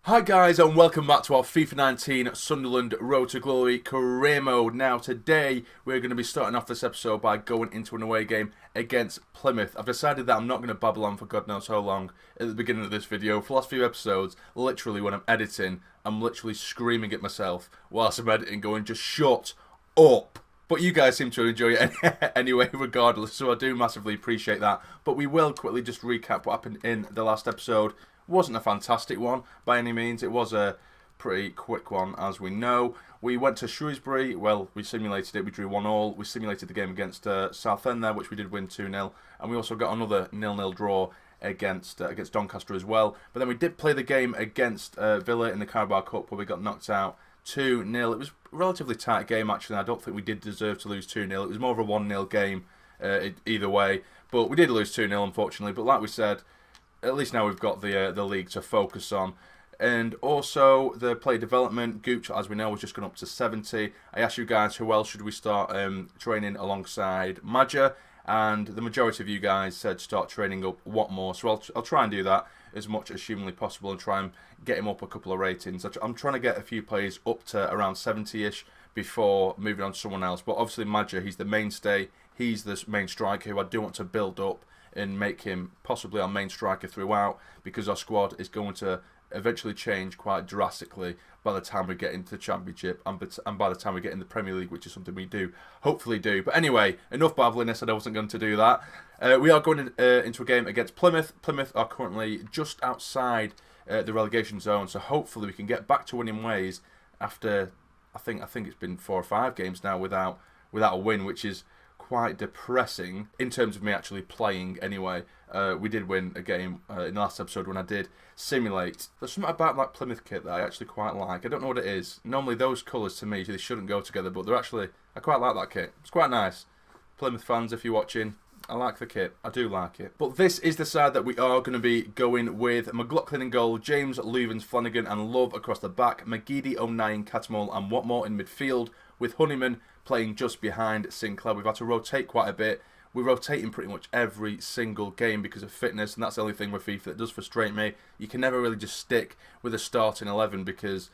Hi guys and welcome back to our FIFA 19 Sunderland Road to Glory career mode. Now today we're going to be starting off this episode by going into an away game against Plymouth. I've decided that I'm not going to babble on for God knows how long at the beginning of this video. For the last few episodes, literally when I'm editing, I'm literally screaming at myself whilst I'm editing going just shut up. But you guys seem to enjoy it anyway regardless, so I do massively appreciate that. But we will quickly just recap what happened in the last episode. Wasn't a fantastic one by any means. It was a pretty quick one, as we know. We went to Shrewsbury. Well, we simulated it. We drew 1-1. We simulated the game against Southend there, which we did win 2-0. And we also got another 0-0 draw against Doncaster as well. But then we did play the game against Villa in the Carabao Cup, where we got knocked out 2-0. It was a relatively tight game, actually. I don't think we did deserve to lose 2-0. It was more of a 1-0 game either way. But we did lose 2-0, unfortunately. But like we said, at least now we've got the league to focus on. And also the player development, Gooch, as we know, was just gone up to 70. I asked you guys who else should we start training alongside Madja, and the majority of you guys said start training up Watmore. So I'll try and do that as much as humanly possible and try and get him up a couple of ratings. I'm trying to get a few players up to around 70-ish before moving on to someone else. But obviously Madja, he's the mainstay. He's the main striker who I do want to build up and make him possibly our main striker throughout, because our squad is going to eventually change quite drastically by the time we get into the Championship and by the time we get in the Premier League, which is something we do hopefully do. But anyway, enough babbling. I said I wasn't going to do that. We are going into a game against Plymouth. Plymouth are currently just outside the relegation zone, so hopefully we can get back to winning ways after I think it's been 4 or 5 games now without a win, which is quite depressing in terms of me actually playing anyway. We did win a game in the last episode when I did simulate. There's something about that Plymouth kit that I actually quite like. I don't know what it is. Normally those colours to me, they shouldn't go together, but I quite like that kit. It's quite nice. Plymouth fans, if you're watching, I like the kit. I do like it. But this is the side that we are going to be going with. McLaughlin in goal, James, Luvens, Flanagan and Love across the back, McGeady, O'Nien, Catamol and Watmore in midfield, with Honeyman playing just behind Sinclair. We've had to rotate quite a bit. We're rotating pretty much every single game because of fitness, and that's the only thing with FIFA that does frustrate me. You can never really just stick with a starting 11 because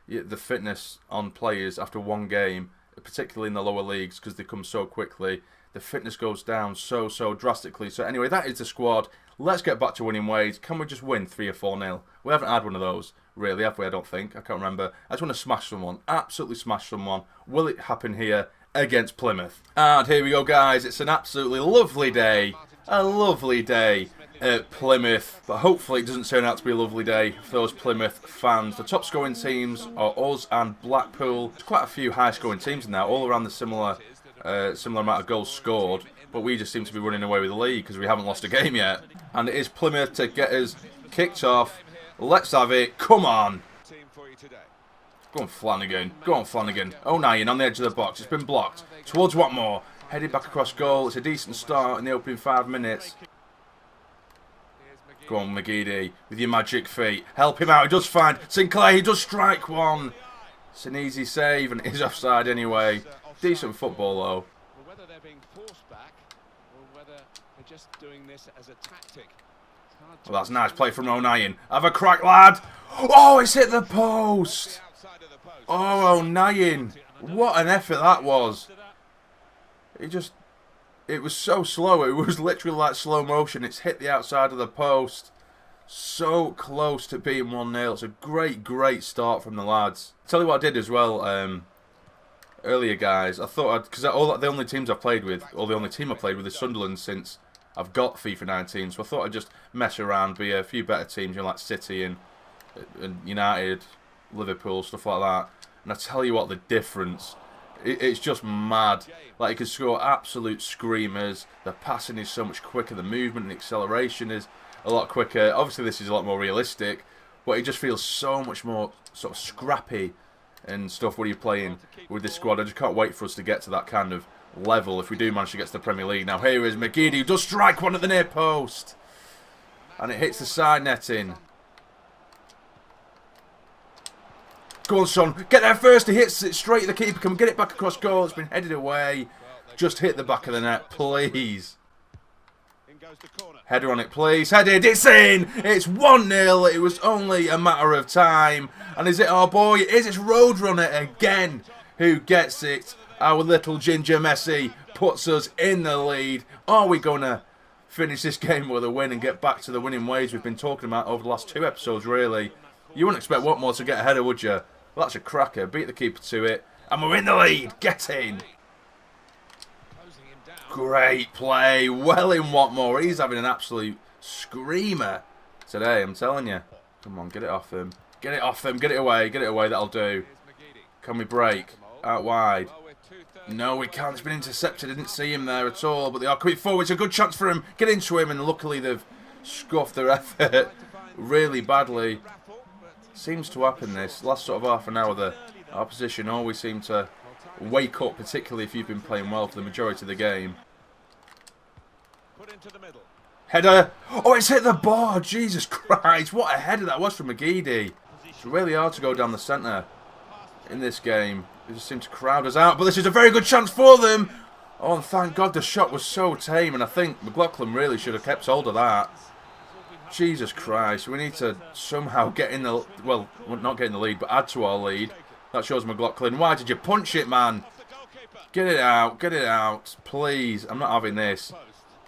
the fitness on players after one game, particularly in the lower leagues because they come so quickly, the fitness goes down so drastically. So anyway, that is the squad. Let's get back to winning ways. Can we just win 3 or 4-0? We haven't had one of those, really, have we? I don't think. I can't remember. I just want to smash someone. Absolutely smash someone. Will it happen here against Plymouth? And here we go, guys. It's an absolutely lovely day. A lovely day at Plymouth. But hopefully it doesn't turn out to be a lovely day for those Plymouth fans. The top scoring teams are us and Blackpool. There's quite a few high scoring teams in there, all around the similar amount of goals scored. But we just seem to be running away with the league because we haven't lost a game yet. And it is Plymouth to get us kicked off. Let's have it. Come on. Go on, Flanagan. Go on, Flanagan. O'Nien on the edge of the box. It's been blocked. Towards Watmore. Headed back across goal. It's a decent start in the opening 5 minutes. Go on, McGeady, with your magic feet. Help him out. He does find Sinclair. He does strike one. It's an easy save, and it is offside anyway. Decent football, though. Whether they're being forced back or whether they're just doing this as a tactic. Well, that's nice play from O'Nien. Have a crack, lad. Oh, it's hit the post. Oh, O'Nien. What an effort that was. It was so slow. It was literally like slow motion. It's hit the outside of the post. So close to being 1-0. It's a great start from the lads. Tell you what I did as well earlier, guys. I thought because the only teams I've played with, or the only team I've played with is Sunderland since I've got FIFA 19. So I thought I'd just mess around, be a few better teams, like City and United, Liverpool, stuff like that. And I tell you what, the difference, it's just mad. Like, you can score absolute screamers. The passing is so much quicker. The movement and the acceleration is a lot quicker. Obviously, this is a lot more realistic, but it just feels so much more sort of scrappy and stuff when you're playing with this squad. I just can't wait for us to get to that kind of level if we do manage to get to the Premier League. Now, here is McGeady, who does strike one at the near post. And it hits the side netting. Go on, son. Get there first. He hits it straight at the keeper. Can we get it back across goal? It's been headed away. Just hit the back of the net, please. Header on it, please. Headed. It's in. It's 1-0. It was only a matter of time. And is it our boy? It is. It's Roadrunner again who gets it. Our little ginger Messi puts us in the lead. Are we going to finish this game with a win and get back to the winning ways we've been talking about over the last 2 episodes, really? You wouldn't expect Watmore to get a header, would you? Well, that's a cracker. Beat the keeper to it. And we're in the lead. Get in. Great play. Well in Watmore. He's having an absolute screamer today, I'm telling you. Come on, get it off him. Get it off him. Get it away. Get it away. That'll do. Can we break? Out wide. No, we can't. It's been intercepted. I didn't see him there at all. But they are coming forward. It's a good chance for him. Get into him. And luckily they've scuffed their effort really badly. Seems to happen this. Last sort of half an hour, the opposition always seem to wake up, particularly if you've been playing well for the majority of the game. Header. Oh, it's hit the bar. Jesus Christ. What a header that was from McGeady. It's really hard to go down the centre in this game. They just seem to crowd us out. But this is a very good chance for them. Oh, and thank God the shot was so tame. And I think McLaughlin really should have kept hold of that. Jesus Christ. We need to somehow get in the... Well, not get in the lead, but add to our lead. That shows McLaughlin. Why did you punch it, man? Get it out. Get it out. Please. I'm not having this.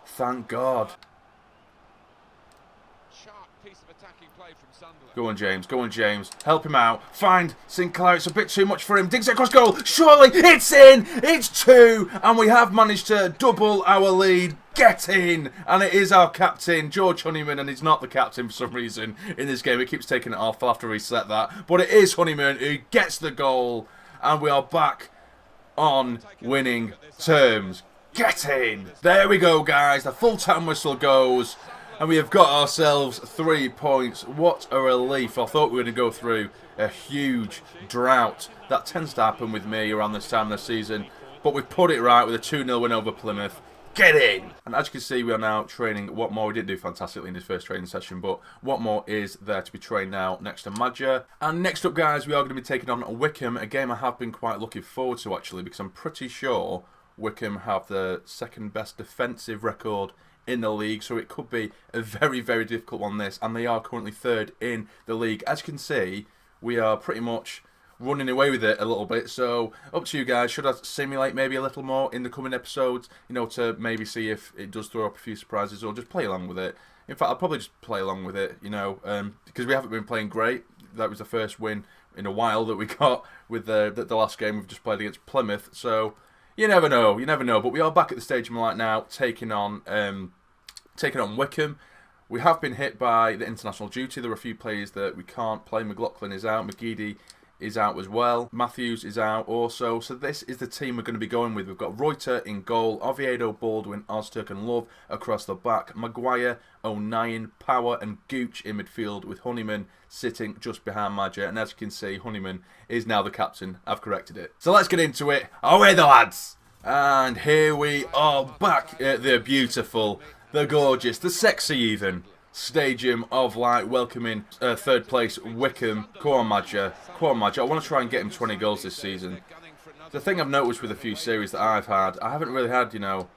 Thank God. Go on, James. Go on, James. Help him out. Find Sinclair. It's a bit too much for him. Digs it across goal. Surely it's in. It's 2. And we have managed to double our lead. Get in. And it is our captain, George Honeyman. And he's not the captain for some reason in this game. He keeps taking it off. I'll have to reset that. But it is Honeyman who gets the goal. And we are back on winning terms. Get in. There we go, guys. The full-time whistle goes. And we have got ourselves 3 points. What a relief. I thought we were going to go through a huge drought. That tends to happen with me around this time of the season. But we put it right with a 2-0 win over Plymouth. Get in! And as you can see, we are now training Watmore. We didn't do fantastically in his first training session, but Watmore is there to be trained now next to Madger. And next up, guys, we are going to be taking on Wycombe, a game I have been quite looking forward to, actually, because I'm pretty sure Wycombe have the second best defensive record in the league, so it could be a very, very difficult one, this, and they are currently 3rd in the league. As you can see, we are pretty much running away with it a little bit, so up to you guys. Should I simulate maybe a little more in the coming episodes, you know, to maybe see if it does throw up a few surprises, or just play along with it? In fact, I'll probably just play along with it, you know, because we haven't been playing great. That was the first win in a while that we got with the last game we've just played against Plymouth, so you never know, but we are back at the stage of my life now, taking on Wycombe. We have been hit by the international duty. There are a few players that we can't play. McLaughlin is out. McGeady is out as well. Matthews is out also. So this is the team we're going to be going with. We've got Reuter in goal. Oviedo, Baldwin, Ozturk and Love across the back. Maguire, O'Nien, Power and Gooch in midfield with Honeyman sitting just behind Madger. And as you can see, Honeyman is now the captain. I've corrected it. So let's get into it. Away the lads! And here we are back at the beautiful, the gorgeous, the sexy even stadium of light, welcoming 3rd place Wycombe. Come on, Madger. Come on, Madger. I want to try and get him 20 goals this season. The thing I've noticed with a few series that I've had, I haven't really had, you know,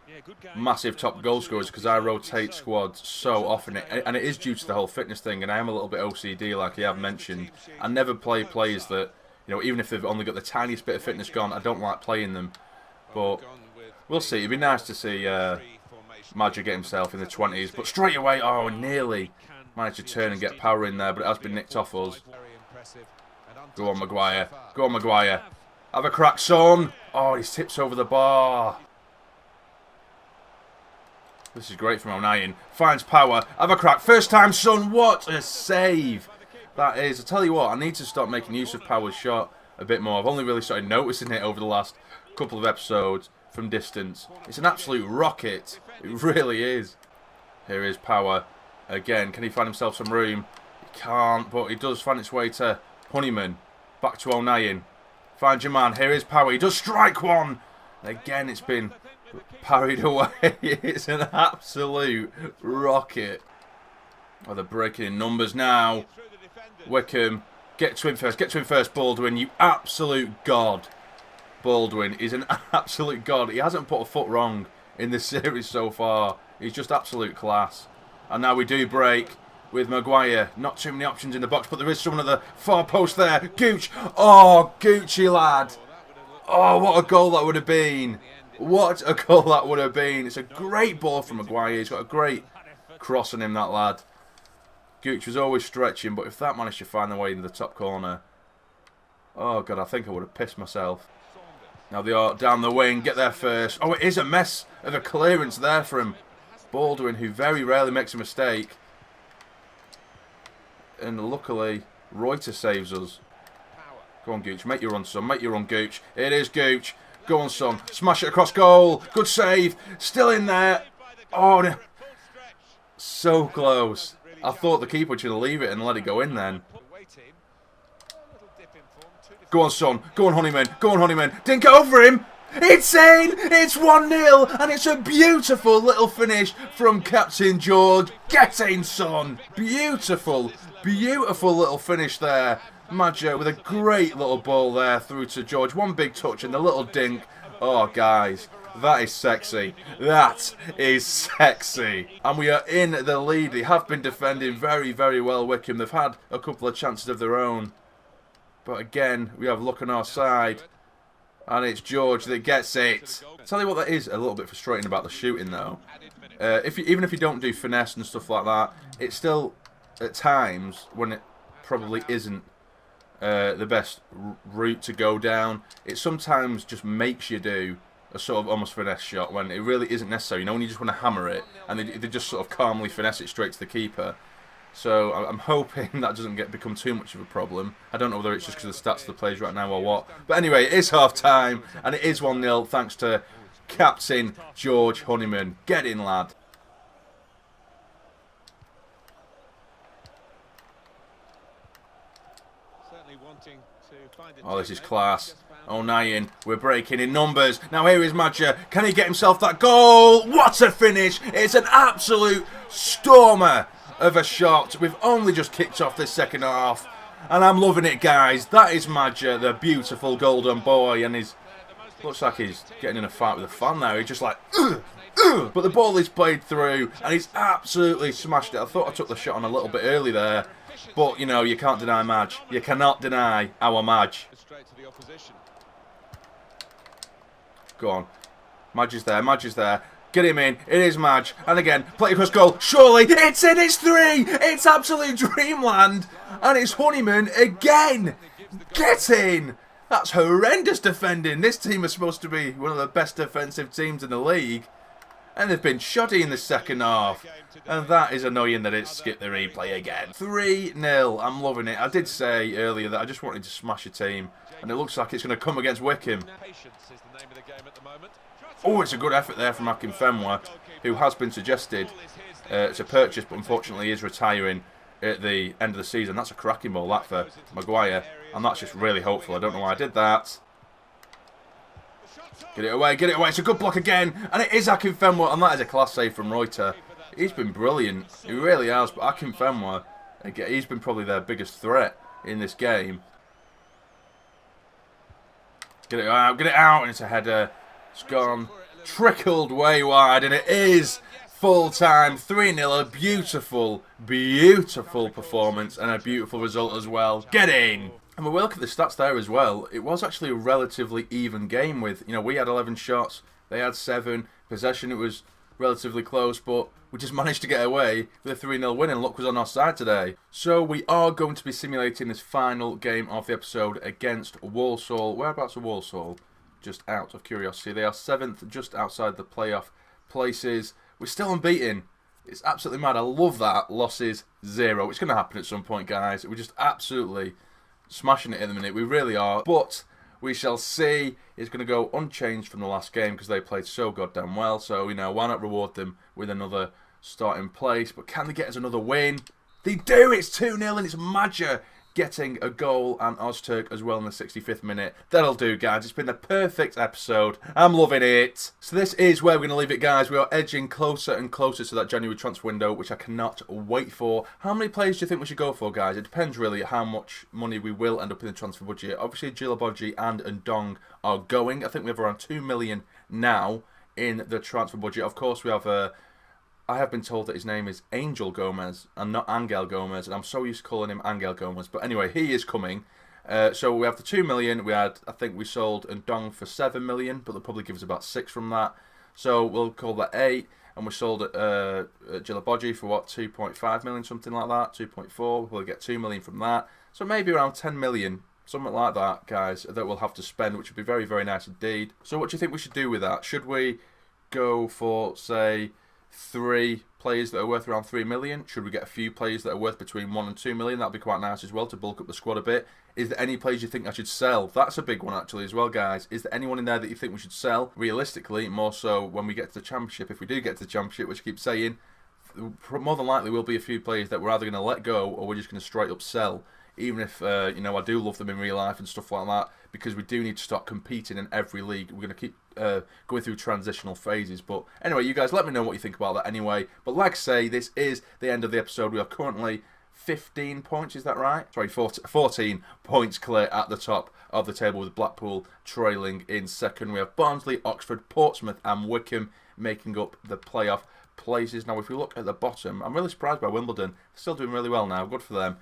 massive top goal scorers because I rotate squads so often. And it is due to the whole fitness thing, and I am a little bit OCD, like I have mentioned. I never play players that, you know, even if they've only got the tiniest bit of fitness gone, I don't like playing them. But we'll see. It'd be nice to see Madger get himself in the 20s. But straight away, oh, nearly managed to turn and get Power in there, but it has been nicked off us. Go on, Maguire. Go on, Maguire. Have a crack, son. Oh, he tips over the bar. This is great from O'Nien. Finds Power. Have a crack. First time, son. What a save that is. I tell you what, I need to start making use of Power's shot a bit more. I've only really started noticing it over the last couple of episodes from distance. It's an absolute rocket. It really is. Here is Power. Again, can he find himself some room? He can't, but he does find its way to Honeyman. Back to O'Nien. Find your man. Here is Power. He does strike one. Again, it's been parried away. It's an absolute rocket. Oh, they're breaking in numbers now. Wycombe. Get to him first. Get to him first, Baldwin. You absolute god. Baldwin is an absolute god. He hasn't put a foot wrong in this series so far. He's just absolute class. And now we do break with Maguire. Not too many options in the box, but there is someone at the far post there. Gooch. Oh, Gucci lad. Oh, what a goal that would have been. What a goal that would have been. It's a great ball from Maguire. He's got a great cross on him, that lad. Gooch was always stretching, but if that managed to find the way into the top corner, oh God, I think I would have pissed myself. Now they are down the wing, get there first. Oh, it is a mess of a clearance there from Baldwin, who very rarely makes a mistake. And luckily, Reuter saves us. Go on, Gooch, make your run, son, make your run, Gooch. It is Gooch. Go on, son, smash it across goal. Good save, still in there. Oh, no. So close. I thought the keeper should leave it and let it go in then. Go on, son. Go on, Honeyman. Go on, Honeyman. Dink over him. It's in. It's 1-0. And it's a beautiful little finish from Captain George. Get in, son. Beautiful. Beautiful little finish there. Maggio with a great little ball there through to George. One big touch and the little dink. Oh, guys. That is sexy. That is sexy. And we are in the lead. They have been defending very, very well, Wycombe. They've had a couple of chances of their own. But again, we have luck on our side. And it's George that gets it. I'll tell you what, that is a little bit frustrating about the shooting, though. Even if you don't do finesse and stuff like that, it's still, at times, when it probably isn't the best route to go down, it sometimes just makes you do a sort of almost finesse shot when it really isn't necessary. You know, when you just want to hammer it and they just sort of calmly finesse it straight to the keeper. So I'm hoping that doesn't become too much of a problem. I don't know whether it's just because of the stats of the players right now or what. But anyway, it is half time and it is 1-0 thanks to Captain George Honeyman. Get in, lad. Oh, this is class. Oh, Nyan, we're breaking in numbers. Now here is Maggio. Can he get himself that goal? What a finish. It's an absolute stormer of a shot. We've only just kicked off this second half. And I'm loving it, guys. That is Maggio, the beautiful golden boy. And he's looks like he's getting in a fight with a fan now. He's just like, ugh, ugh. But the ball is played through. And he's absolutely smashed it. I thought I took the shot on a little bit early there. But, you know, you can't deny Madge. You cannot deny our Madge. Go on. Madge is there. Madge is there. Get him in. It is Madge. And again, play across goal. Surely. It's in. It's 3. It's absolute dreamland. And it's Honeyman again. Get in. That's horrendous defending. This team is supposed to be one of the best defensive teams in the league. And they've been shoddy in the second half. And that is annoying that it's skipped the replay again. 3-0. I'm loving it. I did say earlier that I just wanted to smash a team. And it looks like it's going to come against Wycombe. Oh, it's a good effort there from Akinfenwa, who has been suggested to purchase, but unfortunately is retiring at the end of the season. That's a cracking ball, that, for Maguire. And that's just really hopeful. I don't know why I did that. Get it away, get it away. It's a good block again. And it is Akinfenwa. And that is a class save from Reuter. He's been brilliant. He really has. But Akinfenwa, he's been probably their biggest threat in this game. Get it out, get it out. And it's a header. It's gone. Trickled way wide. And it is full time. 3-0. A beautiful, beautiful performance. And a beautiful result as well. Get in. And when we look at the stats there as well, it was actually a relatively even game with, you know, we had 11 shots, they had 7. Possession, it was relatively close, but we just managed to get away with a 3-0 win and luck was on our side today. So we are going to be simulating this final game of the episode against Walsall. Whereabouts are Walsall? Just out of curiosity. They are 7th, just outside the playoff places. We're still unbeaten. It's absolutely mad. I love that. Losses 0. It's going to happen at some point, guys. We're just absolutely smashing it in the minute. We really are. But we shall see. It's going to go unchanged from the last game because they played so goddamn well. So, you know, why not reward them with another starting place? But can they get us another win? They do. It's 2-0 and it's Maggio getting a goal and Ozturk as well in the 65th minute. That'll do, guys. It's been the perfect episode. I'm loving it. So this is where we're going to leave it, guys. We are edging closer and closer to that January transfer window, which I cannot wait for. How many players do you think we should go for, guys? It depends really how much money we will end up in the transfer budget. Obviously, Jilaboji and Ndong are going. I think we have around 2 million now in the transfer budget. Of course, we have I have been told that his name is Angel Gomez and not Angel Gomez, and I'm so used to calling him Angel Gomez. But anyway, he is coming. So we have the 2 million. I think we sold Ndong for 7 million, but they'll probably give us about 6 from that. So we'll call that 8. And we sold Jilaboji for what, 2.5 million, something like that, 2.4. We'll get 2 million from that. So maybe around 10 million, something like that, guys, that we'll have to spend, which would be very, very nice indeed. So what do you think we should do with that? Should we go for, say, 3 players that are worth around 3 million? Should we get a few players that are worth between 1 and 2 million? That'd be quite nice as well to bulk up the squad a bit. Is there any players you think I should sell? That's a big one actually as well, guys. Is there anyone in there that you think we should sell? Realistically, more so when we get to the Championship, if we do get to the Championship, which I keep saying, more than likely will be a few players that we're either going to let go or we're just going to straight up sell. Even if, I do love them in real life and stuff like that, because we do need to start competing in every league. We're going to keep going through transitional phases. But anyway, you guys let me know what you think about that anyway. But like I say, this is the end of the episode. We are currently 15 points, is that right? Sorry, 14 points clear at the top of the table, with Blackpool trailing in second. We have Barnsley, Oxford, Portsmouth and Wycombe making up the playoff places. Now, if we look at the bottom, I'm really surprised by Wimbledon. Still doing really well now, good for them.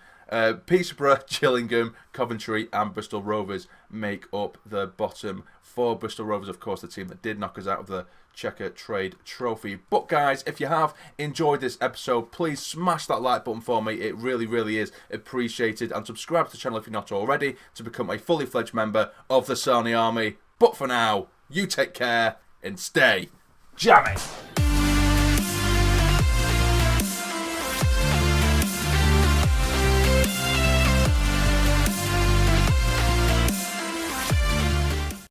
Peterborough, Gillingham, Coventry and Bristol Rovers make up the bottom 4. Bristol Rovers, of course, the team that did knock us out of the Checker Trade Trophy. But guys, if you have enjoyed this episode, please smash that like button for me. It really, really is appreciated. And subscribe to the channel if you're not already to become a fully fledged member of the Sarny Army. But for now, you take care and stay jammy.